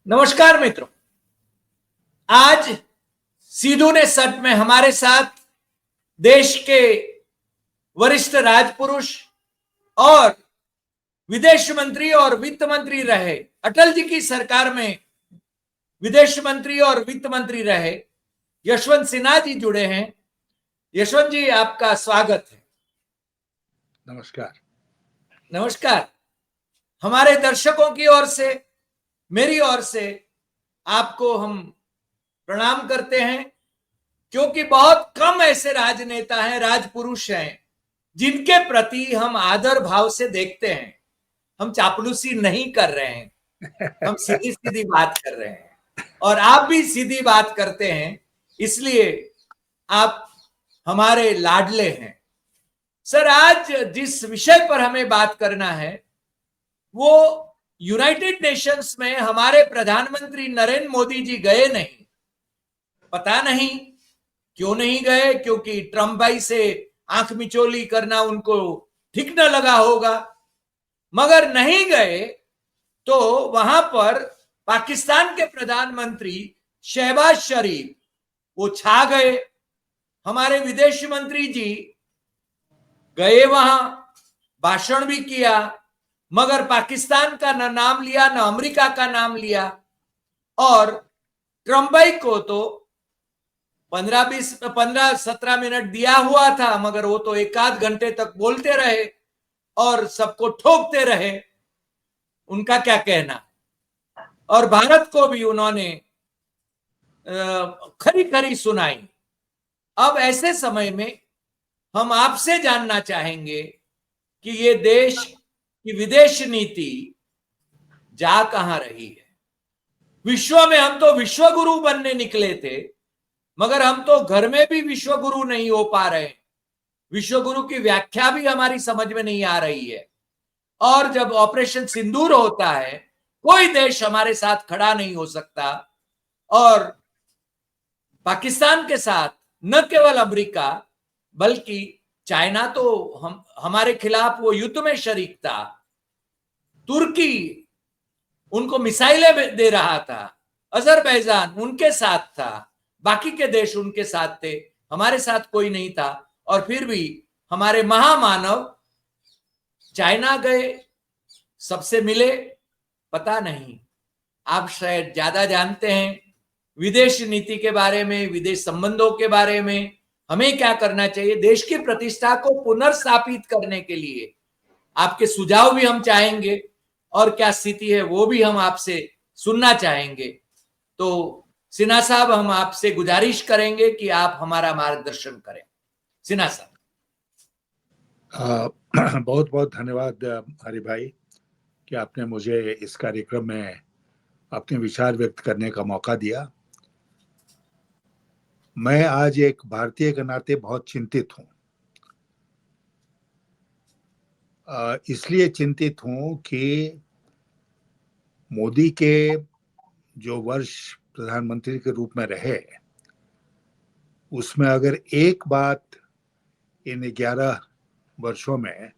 नमस्कार मित्रों। आज सिद्धू ने सट में हमारे साथ देश के वरिष्ठ राजपुरुष और विदेश मंत्री और वित्त मंत्री रहे, अटल जी की सरकार में विदेश मंत्री और वित्त मंत्री रहे यशवंत सिन्हा जी जुड़े हैं। यशवंत जी, आपका स्वागत है। नमस्कार। नमस्कार। हमारे दर्शकों की ओर से, मेरी ओर से आपको हम प्रणाम करते हैं, क्योंकि बहुत कम ऐसे राजनेता हैं, राजपुरुष हैं, जिनके प्रति हम आदर भाव से देखते हैं। हम चापलूसी नहीं कर रहे हैं, हम सीधी सीधी बात कर रहे हैं और आप भी सीधी बात करते हैं, इसलिए आप हमारे लाडले हैं। सर, आज जिस विषय पर हमें बात करना है वो यूनाइटेड नेशंस में हमारे प्रधानमंत्री नरेंद्र मोदी जी गए नहीं। पता नहीं क्यों नहीं गए, क्योंकि ट्रम्प भाई से आंख मिचोली करना उनको ठीक न लगा होगा, मगर नहीं गए तो वहां पर पाकिस्तान के प्रधानमंत्री शहबाज शरीफ वो छा गए। हमारे विदेश मंत्री जी गए वहां, भाषण भी किया, मगर पाकिस्तान का न नाम लिया न अमेरिका का नाम लिया। और ट्रम्प भाई को तो 15-17 मिनट दिया हुआ था, मगर वो तो एक आध घंटे तक बोलते रहे और सबको ठोकते रहे। उनका क्या कहना। और भारत को भी उन्होंने खरी खरी सुनाई। अब ऐसे समय में हम आपसे जानना चाहेंगे कि ये देश की विदेश नीति जा कहां रही है। विश्व में हम तो विश्व गुरु बनने निकले थे, मगर हम तो घर में भी विश्व गुरु नहीं हो पा रहे। विश्व गुरु की व्याख्या भी हमारी समझ में नहीं आ रही है। और जब ऑपरेशन सिंदूर होता है, कोई देश हमारे साथ खड़ा नहीं हो सकता। और पाकिस्तान के साथ न केवल अमेरिका बल्कि चाइना तो हमारे खिलाफ वो युद्ध में शरीक था। तुर्की उनको मिसाइलें दे रहा था, अजरबैजान उनके साथ था, बाकी के देश उनके साथ थे, हमारे साथ कोई नहीं था। और फिर भी हमारे महामानव चाइना गए, सबसे मिले। पता नहीं, आप शायद ज्यादा जानते हैं विदेश नीति के बारे में, विदेश संबंधों के बारे में। हमें क्या करना चाहिए देश की प्रतिष्ठा को पुनर्स्थापित करने के लिए। आपके सुझाव भी हम चाहेंगे और क्या स्थिति है वो भी हम आपसे सुनना चाहेंगे। तो सिन्हा साहब, हम आपसे गुजारिश करेंगे कि आप हमारा मार्गदर्शन करें। सिन्हा साहब। बहुत बहुत धन्यवाद हरि भाई कि आपने मुझे इस कार्यक्रम में अपने विचार व्यक्त करने का मौका दिया। मैं आज एक भारतीय के नाते बहुत चिंतित हूं। इसलिए चिंतित हूं कि मोदी के जो वर्ष प्रधानमंत्री के रूप में रहे, उसमें अगर एक बात इन 11 वर्षों में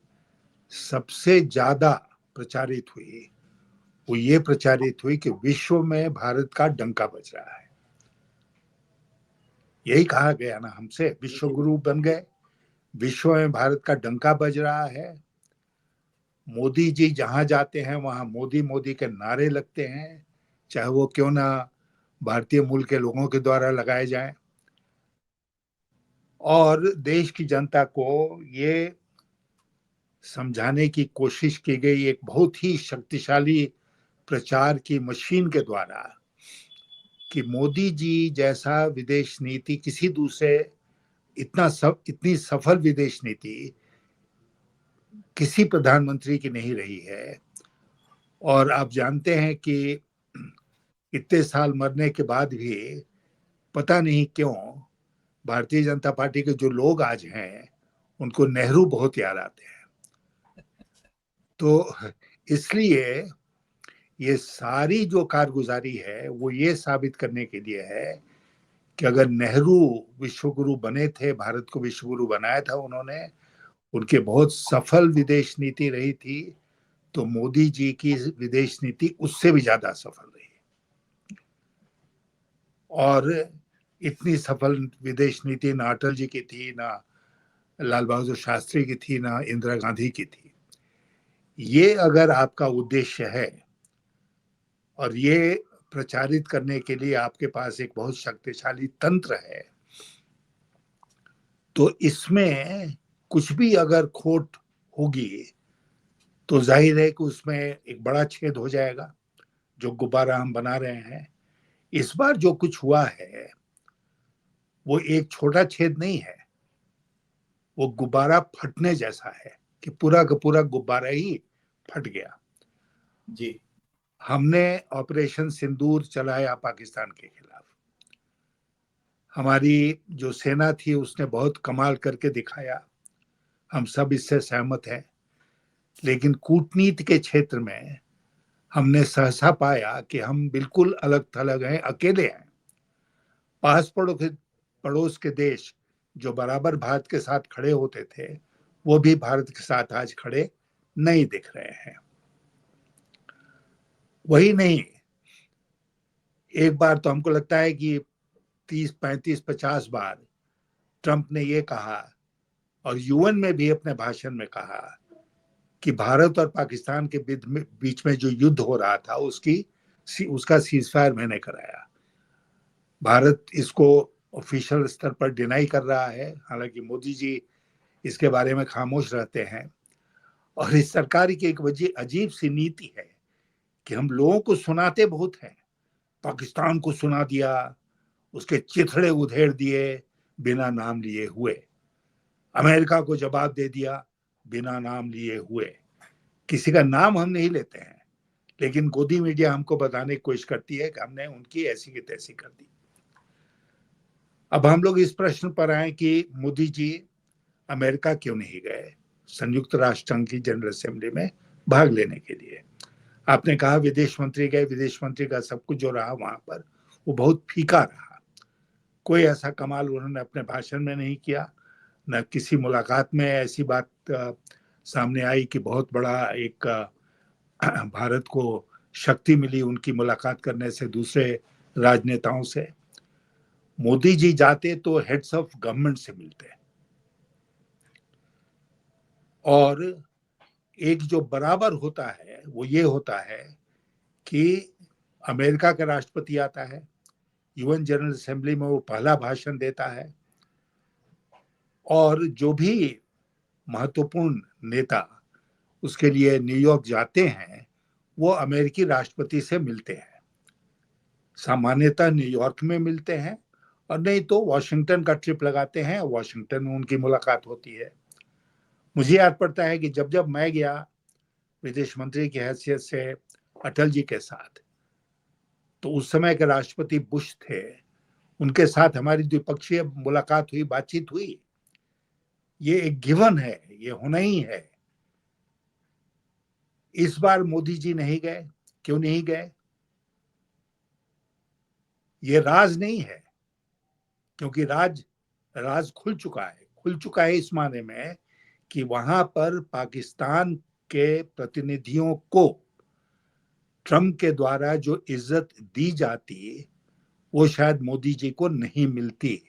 सबसे ज्यादा प्रचारित हुई, वो ये प्रचारित हुई कि विश्व में भारत का डंका बज रहा है। यही कहा गया ना हमसे, विश्व गुरु बन गए, विश्व में भारत का डंका बज रहा है। मोदी जी जहां जाते हैं वहां मोदी मोदी के नारे लगते हैं, चाहे वो क्यों ना भारतीय मूल के लोगों के द्वारा लगाए जाएं। और देश की जनता को ये समझाने की कोशिश की गई एक बहुत ही शक्तिशाली प्रचार की मशीन के द्वारा कि मोदी जी जैसा विदेश नीति किसी दूसरे इतनी सफल विदेश नीति किसी प्रधानमंत्री की नहीं रही है। और आप जानते हैं कि इतने साल मरने के बाद भी पता नहीं क्यों भारतीय जनता पार्टी के जो लोग आज हैं उनको नेहरू बहुत याद आते हैं। तो इसलिए ये सारी जो कारगुजारी है वो ये साबित करने के लिए है कि अगर नेहरू विश्वगुरु बने थे, भारत को विश्वगुरु बनाया था उन्होंने, उनकी बहुत सफल विदेश नीति रही थी, तो मोदी जी की विदेश नीति उससे भी ज्यादा सफल रही। और इतनी सफल विदेश नीति ना अटल जी की थी, ना लाल बहादुर शास्त्री की थी, ना इंदिरा गांधी की थी। ये अगर आपका उद्देश्य है और ये प्रचारित करने के लिए आपके पास एक बहुत शक्तिशाली तंत्र है, तो इसमें कुछ भी अगर खोट होगी तो जाहिर है कि उसमें एक बड़ा छेद हो जाएगा जो गुब्बारा हम बना रहे हैं। इस बार जो कुछ हुआ है वो एक छोटा छेद नहीं है, वो गुब्बारा फटने जैसा है कि पूरा का पूरा गुब्बारा ही फट गया। जी हमने ऑपरेशन सिंदूर चलाया पाकिस्तान के खिलाफ। हमारी जो सेना थी उसने बहुत कमाल करके दिखाया, हम सब इससे सहमत हैं। लेकिन कूटनीति के क्षेत्र में हमने सहसा पाया कि हम बिल्कुल अलग थलग हैं, अकेले हैं। पास पड़ोस के देश जो बराबर भारत के साथ खड़े होते थे वो भी भारत के साथ आज खड़े नहीं दिख रहे हैं। वही नहीं, एक बार तो हमको लगता है कि 30 35 50 बार ट्रंप ने ये कहा और यूएन में भी अपने भाषण में कहा कि भारत और पाकिस्तान के बीच में जो युद्ध हो रहा था उसका सीजफायर मैंने कराया। भारत इसको ऑफिशियल स्तर पर डिनाई कर रहा है, हालांकि मोदी जी इसके बारे में खामोश रहते हैं। और इस सरकार की एक वजह अजीब सी नीति है कि हम लोगों को सुनाते बहुत हैं। पाकिस्तान को सुना दिया, उसके चिथड़े उधेड़ दिए बिना नाम लिए हुए, अमेरिका को जवाब दे दिया बिना नाम लिए हुए। किसी का नाम हम नहीं लेते हैं, लेकिन गोदी मीडिया हमको बताने की कोशिश करती है कि हमने उनकी ऐसी की तैसी कर दी। अब हम लोग इस प्रश्न पर आए कि मोदी जी अमेरिका क्यों नहीं गए संयुक्त राष्ट्र संघ की जनरल असेंबली में भाग लेने के लिए। आपने कहा विदेश मंत्री गए, विदेश मंत्री का सब कुछ जो रहा वहां पर वो बहुत फीका रहा। कोई ऐसा कमाल उन्होंने अपने भाषण में नहीं किया, न किसी मुलाकात में ऐसी बात सामने आई कि बहुत बड़ा एक भारत को शक्ति मिली उनकी मुलाकात करने से दूसरे राजनेताओं से। मोदी जी जाते तो हेड्स ऑफ गवर्नमेंट से मिलते, और एक जो बराबर होता है वो ये होता है कि अमेरिका का राष्ट्रपति आता है, यूएन जनरल असेंबली में वो पहला भाषण देता है, और जो भी महत्वपूर्ण नेता उसके लिए न्यूयॉर्क जाते हैं वो अमेरिकी राष्ट्रपति से मिलते हैं। सामान्यतः न्यूयॉर्क में मिलते हैं और नहीं तो वॉशिंगटन का ट्रिप लगाते हैं, वॉशिंगटन में उनकी मुलाकात होती है। मुझे याद पड़ता है कि जब जब मैं गया विदेश मंत्री की हैसियत से अटल जी के साथ, तो उस समय के राष्ट्रपति बुश थे, उनके साथ हमारी द्विपक्षीय मुलाकात हुई, बातचीत हुई। ये एक गिवन है, ये होना ही है। इस बार मोदी जी नहीं गए, क्यों नहीं गए? ये राज नहीं है, क्योंकि राज खुल चुका है इस माने में कि वहां पर पाकिस्तान के प्रतिनिधियों को ट्रंप के द्वारा जो इज्जत दी जाती वो शायद मोदी जी को नहीं मिलती।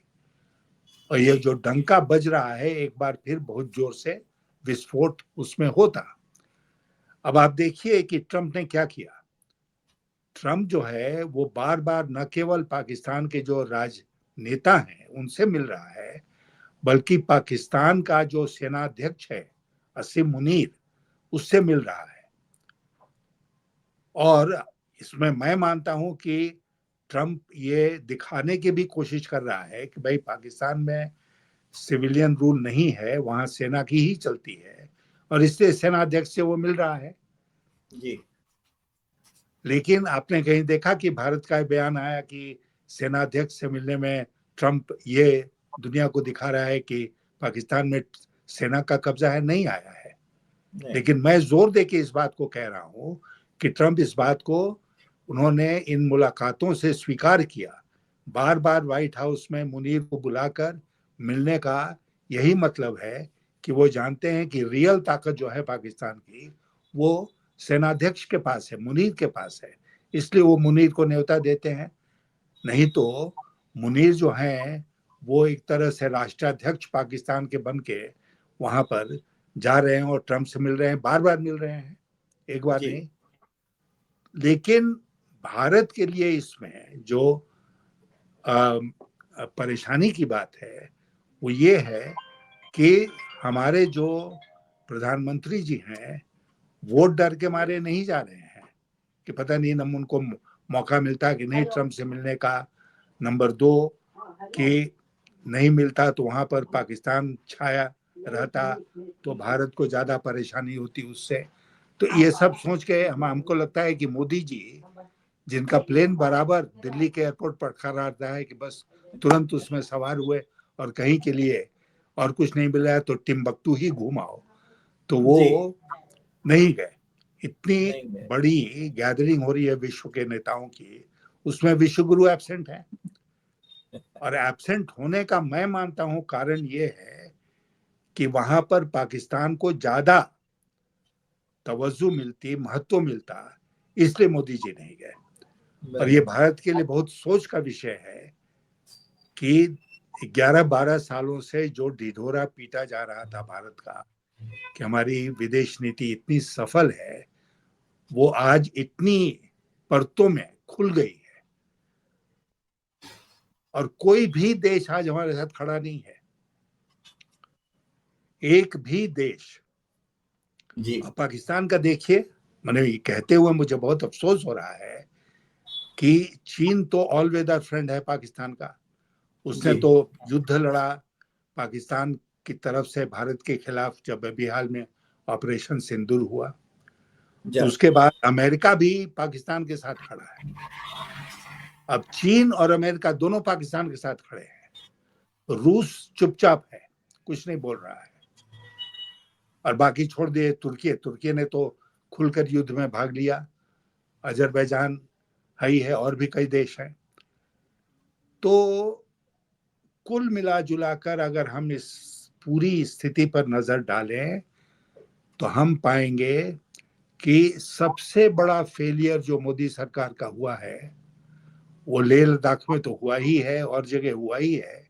और ये जो डंका बज रहा है एक बार फिर बहुत जोर से विस्फोट उसमें होता। अब आप देखिए कि ट्रंप ने क्या किया। ट्रंप जो है वो बार बार न केवल पाकिस्तान के जो राजनेता हैं उनसे मिल रहा है, बल्कि पाकिस्तान का जो सेनाध्यक्ष है असीम मुनीर, उससे मिल रहा है। और इसमें मैं मानता हूं कि ट्रंप ये दिखाने की भी कोशिश कर रहा है कि भाई पाकिस्तान में सिविलियन रूल नहीं है, वहां सेना की ही चलती है, और इसलिए सेनाध्यक्ष से वो मिल रहा है। जी लेकिन आपने कहीं देखा कि भारत का बयान आया कि सेनाध्यक्ष से मिलने में ट्रंप ये दुनिया को दिखा रहा है कि पाकिस्तान में सेना का कब्जा है? नहीं आया है। लेकिन मैं जोर दे के इस बात को कह रहा हूं कि ट्रंप इस बात को उन्होंने इन मुलाकातों से स्वीकार किया। बार बार व्हाइट हाउस में मुनीर को बुलाकर मिलने का यही मतलब है कि वो जानते हैं कि रियल ताकत जो है पाकिस्तान की वो सेनाध्यक्ष के पास है, मुनीर के पास है, इसलिए वो मुनीर को न्योता देते हैं। नहीं तो मुनीर जो हैं वो एक तरह से राष्ट्राध्यक्ष पाकिस्तान के बन के वहां पर जा रहे हैं और ट्रम्प से मिल रहे हैं, बार बार मिल रहे हैं, एक बार जी नहीं। लेकिन भारत के लिए इसमें जो परेशानी की बात है वो ये है कि हमारे जो प्रधानमंत्री जी हैं वो डर के मारे नहीं जा रहे हैं कि पता नहीं हम उनको मौका मिलता कि नहीं ट्रम्प से मिलने का। नंबर दो कि नहीं मिलता तो वहां पर पाकिस्तान छाया रहता तो भारत को ज्यादा परेशानी होती उससे। तो ये सब सोच के हमको लगता है कि मोदी जी जिनका प्लेन बराबर दिल्ली के एयरपोर्ट पर खड़ा रहता है कि बस तुरंत उसमें सवार हुए और कहीं के लिए और कुछ नहीं मिला है तो टिम्बकटू ही घूम आओ, तो वो जी नहीं गए। इतनी नहीं मैं बड़ी गैदरिंग हो रही है विश्व के नेताओं की, उसमें विश्व गुरु एब्सेंट है। और एब्सेंट होने का मैं मानता हूं कारण ये है कि वहां पर पाकिस्तान को ज्यादा तवज्जो मिलती, महत्व मिलता, इसलिए मोदी जी नहीं गए। और ये बराबर भारत के लिए बहुत सोच का विषय है कि 11-12 सालों से जो ढिढोरा पीटा जा रहा था भारत का कि हमारी विदेश नीति इतनी सफल है, वो आज इतनी परतों में खुल गई है और कोई भी देश आज हमारे साथ खड़ा नहीं है, एक भी देश। जी अब पाकिस्तान का देखिए, मैंने ये कहते हुए मुझे बहुत अफसोस हो रहा है कि चीन तो ऑल वेदर फ्रेंड है पाकिस्तान का, उसने जी तो युद्ध लड़ा पाकिस्तान की तरफ से भारत के खिलाफ जब अभी हाल में ऑपरेशन सिंदूर हुआ। जब उसके बाद अमेरिका भी पाकिस्तान के साथ खड़ा है। अब चीन और अमेरिका दोनों पाकिस्तान के साथ खड़े हैं, रूस चुपचाप है, कुछ नहीं बोल रहा है। और बाकी छोड़ दिए तुर्की, तुर्की ने तो खुलकर युद्ध में भाग लिया, अजरबैजान है ही है और भी कई देश हैं। तो कुल मिला जुलाकर अगर हम इस पूरी स्थिति पर नजर डालें तो हम पाएंगे कि सबसे बड़ा फेलियर जो मोदी सरकार का हुआ है वो लेह लद्दाख में तो हुआ ही है और जगह हुआ ही है,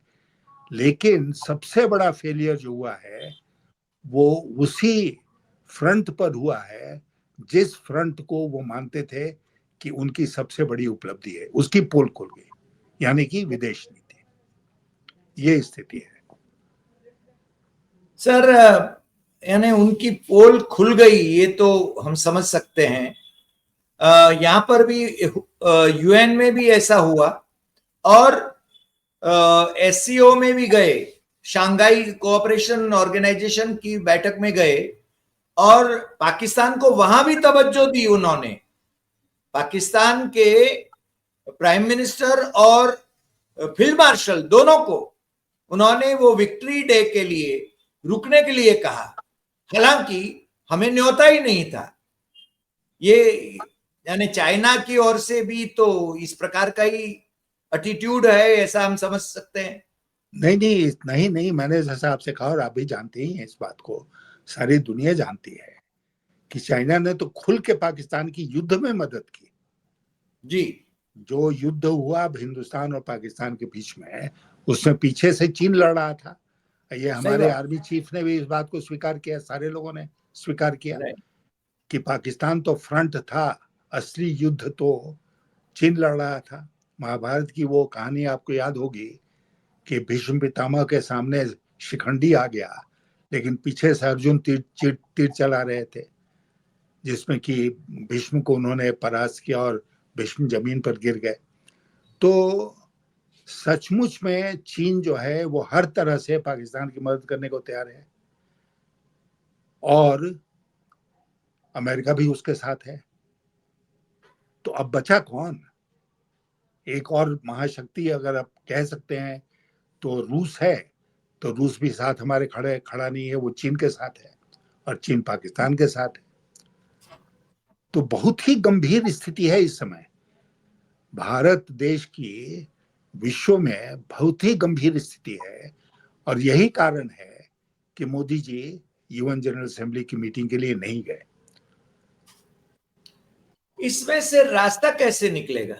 लेकिन सबसे बड़ा फेलियर जो हुआ है वो उसी फ्रंट पर हुआ है जिस फ्रंट को वो मानते थे कि उनकी सबसे बड़ी उपलब्धि है, उसकी पोल खुल गई, यानी कि विदेश नीति। ये स्थिति है। सर यानी उनकी पोल खुल गई ये तो हम समझ सकते हैं। यहाँ पर भी यूएन में भी ऐसा हुआ और एससीओ में भी गए, शांघाई कोऑपरेशन ऑर्गेनाइजेशन की बैठक में गए और पाकिस्तान को वहां भी तवज्जो दी उन्होंने। पाकिस्तान के प्राइम मिनिस्टर और फील्ड मार्शल दोनों को उन्होंने वो विक्ट्री डे के लिए रुकने के लिए कहा, हालांकि हमें न्योता ही नहीं था। ये यानी चाइना की ओर से भी तो इस प्रकार का ही एटीट्यूड है, ऐसा हम समझ सकते हैं। नहीं नहीं नहीं नहीं, मैंने जैसा आपसे कहा और आप भी जानते ही हैं इस बात को, सारी दुनिया जानती है कि चाइना ने तो खुल के पाकिस्तान की युद्ध में मदद की। जी जो युद्ध हुआ अब हिंदुस्तान और पाकिस्तान के बीच में, उसमें पीछे से चीन लड़ रहा था। ये सही हमारे बात। आर्मी चीफ ने भी इस बात को स्वीकार किया, सारे लोगों ने स्वीकार किया राइट कि पाकिस्तान तो फ्रंट था, असली युद्ध तो चीन लड़ रहा था। महाभारत की वो कहानी आपको याद होगी कि भीष्म पितामह के सामने शिखंडी आ गया, लेकिन पीछे से अर्जुन तीर चला रहे थे, जिसमें कि भीष्म को उन्होंने परास्त किया और भीष्म जमीन पर गिर गए। तो सचमुच में चीन जो है वो हर तरह से पाकिस्तान की मदद करने को तैयार है और अमेरिका भी उसके साथ है। तो अब बचा कौन? एक और महाशक्ति अगर आप कह सकते हैं तो रूस है। तो रूस भी साथ हमारे खड़ा नहीं है, वो चीन के साथ है और चीन पाकिस्तान के साथ है। तो बहुत ही गंभीर स्थिति है इस समय भारत देश की, विश्व में बहुत ही गंभीर स्थिति है। और यही कारण है कि Modi ji UN general assembly की मीटिंग के लिए नहीं गए। इसमें से रास्ता कैसे निकलेगा?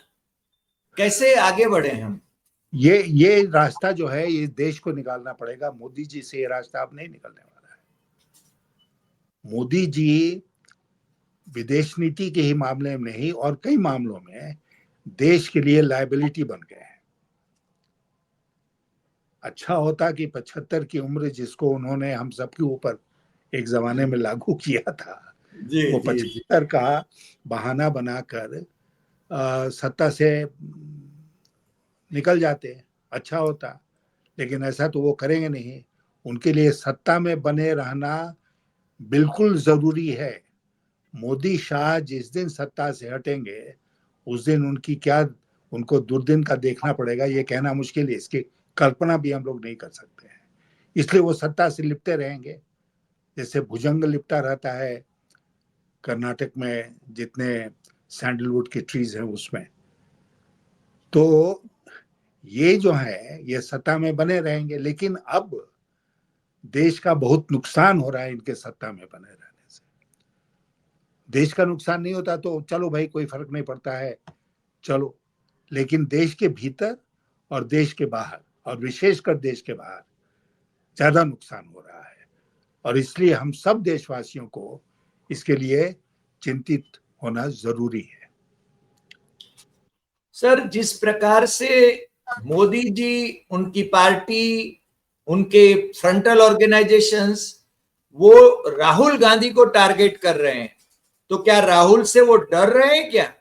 कैसे आगे बढ़े हम? ये रास्ता जो है ये देश को निकालना पड़ेगा। मोदी जी से ये रास्ता अब नहीं निकलने वाला है। मोदी जी विदेश नीति के ही मामले में नहीं और कई मामलों में देश के लिए लायबिलिटी बन गए हैं। अच्छा होता कि 75 की उम्र जिसको उन्होंने हम सबके ऊपर एक जमाने में लागू किया था, जी वो जी जी। 75 का बहाना बनाकर सत्ता से निकल जाते, अच्छा होता। लेकिन ऐसा तो वो करेंगे नहीं। उनके लिए सत्ता में बने रहना बिल्कुल जरूरी है। मोदी शाह जिस दिन सत्ता से हटेंगे उस दिन उनकी क्या, उनको दुर्दिन का देखना पड़ेगा, ये कहना मुश्किल है। इसकी कल्पना भी हम लोग नहीं कर सकते हैं। इसलिए वो सत्ता से लिपटे रहेंगे जैसे भुजंग लिपटा रहता है कर्नाटक में जितने सैंडलवुड की ट्रीज हैं उसमें। तो ये जो है ये सत्ता में बने रहेंगे। लेकिन अब देश का बहुत नुकसान हो रहा है इनके सत्ता में बने रहने से। देश का नुकसान नहीं होता तो चलो भाई कोई फर्क नहीं पड़ता है, चलो। लेकिन देश के भीतर और देश के बाहर और विशेषकर देश के बाहर ज्यादा नुकसान हो रहा है। और इसलिए हम सब देशवासियों को इसके लिए चिंतित होना जरूरी है। सर, जिस प्रकार से मोदी जी, उनकी पार्टी, उनके फ्रंटल ऑर्गेनाइजेशंस वो राहुल गांधी को टारगेट कर रहे हैं, तो क्या राहुल से वो डर रहे हैं क्या?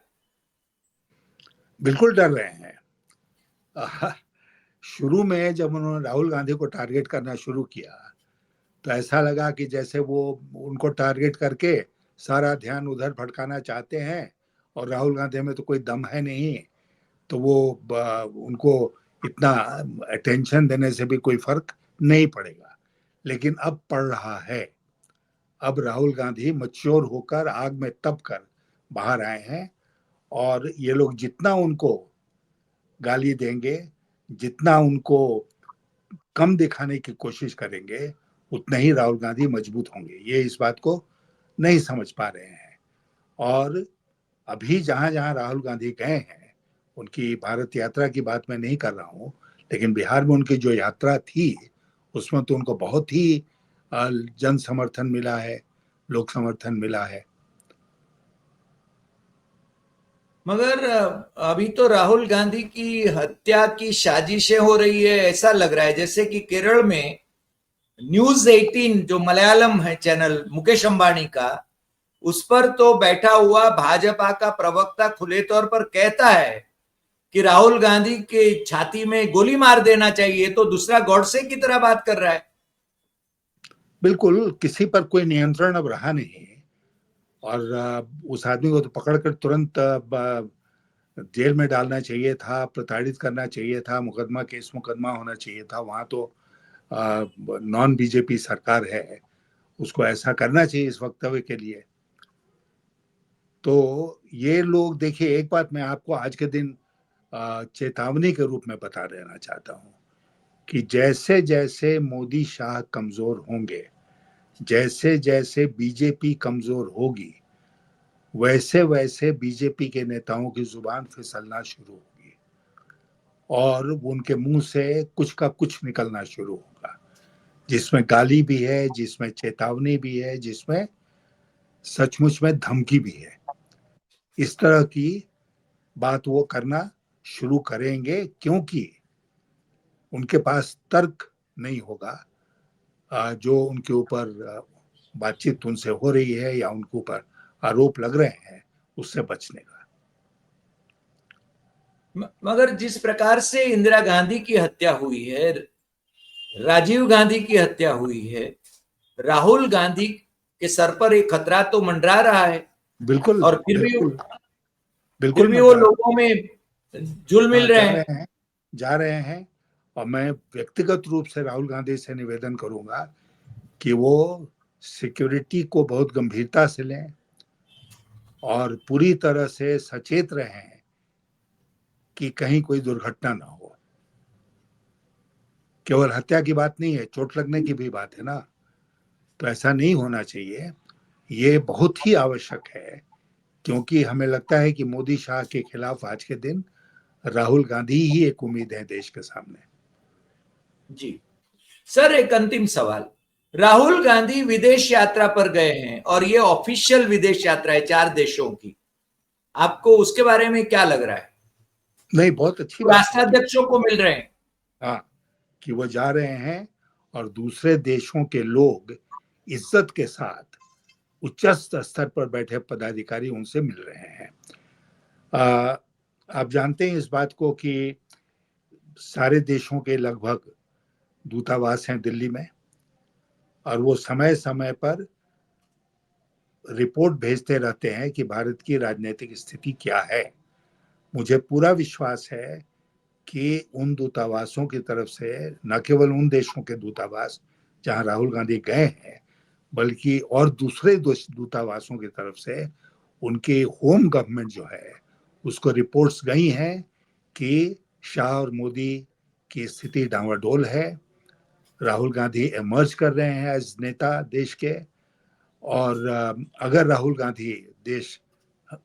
बिल्कुल डर रहे हैं। शुरू में जब उन्होंने राहुल गांधी को टारगेट करना शुरू किया तो ऐसा लगा कि जैसे वो उनको टारगेट करके सारा ध्यान उधर भटकाना चाहते हैं और राहुल गांधी में तो कोई दम है नहीं, तो वो उनको इतना अटेंशन देने से भी कोई फर्क नहीं पड़ेगा। लेकिन अब पड़ रहा है। अब राहुल गांधी मैच्योर होकर आग में तप कर बाहर आए हैं और ये लोग जितना उनको गाली देंगे, जितना उनको कम दिखाने की कोशिश करेंगे, उतना ही राहुल गांधी मजबूत होंगे। ये इस बात को नहीं समझ पा रहे हैं। और अभी जहां जहां राहुल गांधी गए हैं, उनकी भारत यात्रा की बात मैं नहीं कर रहा हूं, लेकिन बिहार में उनकी जो यात्रा थी उसमें तो उनको बहुत ही जन समर्थन मिला है, लोक समर्थन मिला है। मगर अभी तो राहुल गांधी की हत्या की साजिशें हो रही है, ऐसा लग रहा है जैसे कि केरल में न्यूज 18 जो मलयालम है चैनल मुकेश अंबानी का, उस पर तो बैठा हुआ भाजपा का प्रवक्ता खुले तौर पर कहता है कि राहुल गांधी के छाती में गोली मार देना चाहिए, तो दूसरा गॉडसे की तरह बात कर रहा है। बिल्कुल किसी पर कोई नियंत्रण अब रहा नहीं। और उस आदमी को तो पकड़कर तुरंत जेल में डालना चाहिए था, प्रताड़ित करना चाहिए था, मुकदमा केस मुकदमा होना चाहिए था। वहां तो नॉन बीजेपी सरकार है, उसको ऐसा करना चाहिए इस वक्तव्य के लिए। तो ये लोग देखिए, एक बात मैं आपको आज के दिन चेतावनी के रूप में बता देना चाहता हूँ कि जैसे जैसे मोदी शाह कमजोर होंगे, जैसे जैसे बीजेपी कमजोर होगी, वैसे वैसे बीजेपी के नेताओं की जुबान फिसलना शुरू होगी और उनके मुंह से कुछ का कुछ निकलना शुरू होगा, जिसमें गाली भी है, जिसमें चेतावनी भी है, जिसमें सचमुच में धमकी भी है। इस तरह की बात वो करना शुरू करेंगे क्योंकि उनके पास तर्क नहीं होगा जो उनके ऊपर बातचीत उनसे हो रही है या उनके ऊपर आरोप लग रहे हैं उससे बचने का। मगर जिस प्रकार से इंदिरा गांधी की हत्या हुई है, राजीव गांधी की हत्या हुई है, राहुल गांधी के सर पर एक खतरा तो मंडरा रहा है। बिल्कुल और बिल्कुल फिर बिल्कुल भी वो मंडरा। लोगों में जुल हाँ, मिल रहे जा हैं। रहे हैं, जा रहे हैं। और मैं व्यक्तिगत रूप से राहुल गांधी से निवेदन करूंगा कि वो सिक्योरिटी को बहुत गंभीरता से लें और पूरी तरह से सचेत रहें कि कहीं कोई दुर्घटना ना हो। केवल हत्या की बात नहीं है, चोट लगने की भी बात है ना। तो ऐसा नहीं होना चाहिए। ये बहुत ही आवश्यक है क्योंकि हमें लगता है कि मोदी शाह के खिलाफ आज के दिन राहुल गांधी ही एक उम्मीद है देश के सामने। जी सर, एक अंतिम सवाल। राहुल गांधी विदेश यात्रा पर गए हैं और ये ऑफिशियल विदेश यात्रा है 4 देशों की, आपको उसके बारे में क्या लग रहा है? नहीं, बहुत अच्छी वो बात है राष्ट्राध्यक्षों को मिल रहे हैं। हाँ, कि वो जा रहे हैं और दूसरे देशों के लोग इज्जत के साथ उच्च स्तर पर बैठे पदाधिकारी उनसे मिल रहे हैं। आप जानते हैं इस बात को कि सारे देशों के लगभग दूतावास हैं दिल्ली में, और वो समय समय पर रिपोर्ट भेजते रहते हैं कि भारत की राजनीतिक स्थिति क्या है। मुझे पूरा विश्वास है कि उन दूतावासों की तरफ से, न केवल उन देशों के दूतावास जहां राहुल गांधी गए हैं, बल्कि और दूसरे दूतावासों की तरफ से उनके होम गवर्नमेंट जो है उसको रिपोर्ट्स गई हैं कि शाह और मोदी की स्थिति डांवाडोल है, राहुल गांधी इमर्ज कर रहे हैं एज नेता देश के, और अगर राहुल गांधी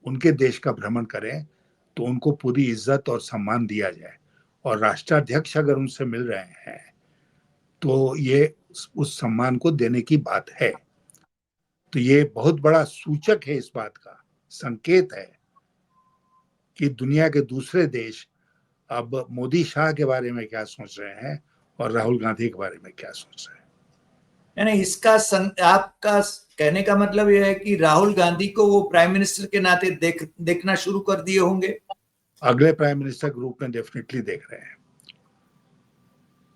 उनके देश का भ्रमण करें तो उनको पूरी इज्जत और सम्मान दिया जाए, और राष्ट्राध्यक्ष अगर उनसे मिल रहे हैं तो ये उस सम्मान को देने की बात है। तो ये बहुत बड़ा सूचक है, इस बात का संकेत है कि दुनिया के दूसरे देश अब मोदी शाह के बारे में क्या सोच रहे हैं और राहुल गांधी के बारे में क्या सोच रहे हैं। यानी इसका आपका कहने का मतलब यह है कि राहुल गांधी को वो प्राइम मिनिस्टर के नाते देखना शुरू कर दिए होंगे। अगले प्राइम मिनिस्टर के रूप में डेफिनेटली देख रहे हैं।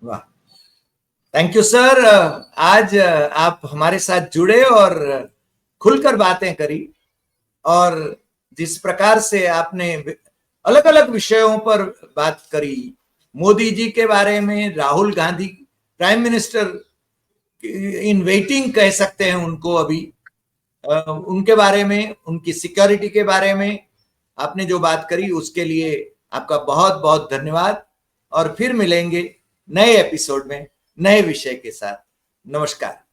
वाह, थैंक यू सर। आज आप हमारे साथ जुड़े और खुलकर बातें करी, और जिस प्रकार से आपने अलग अलग विषयों पर बात करी, मोदी जी के बारे में, Rahul Gandhi prime minister in waiting कह सकते हैं उनको अभी, उनके बारे में, उनकी सिक्योरिटी के बारे में आपने जो बात करी उसके लिए आपका बहुत बहुत धन्यवाद। और फिर मिलेंगे नए एपिसोड में नए विषय के साथ। नमस्कार।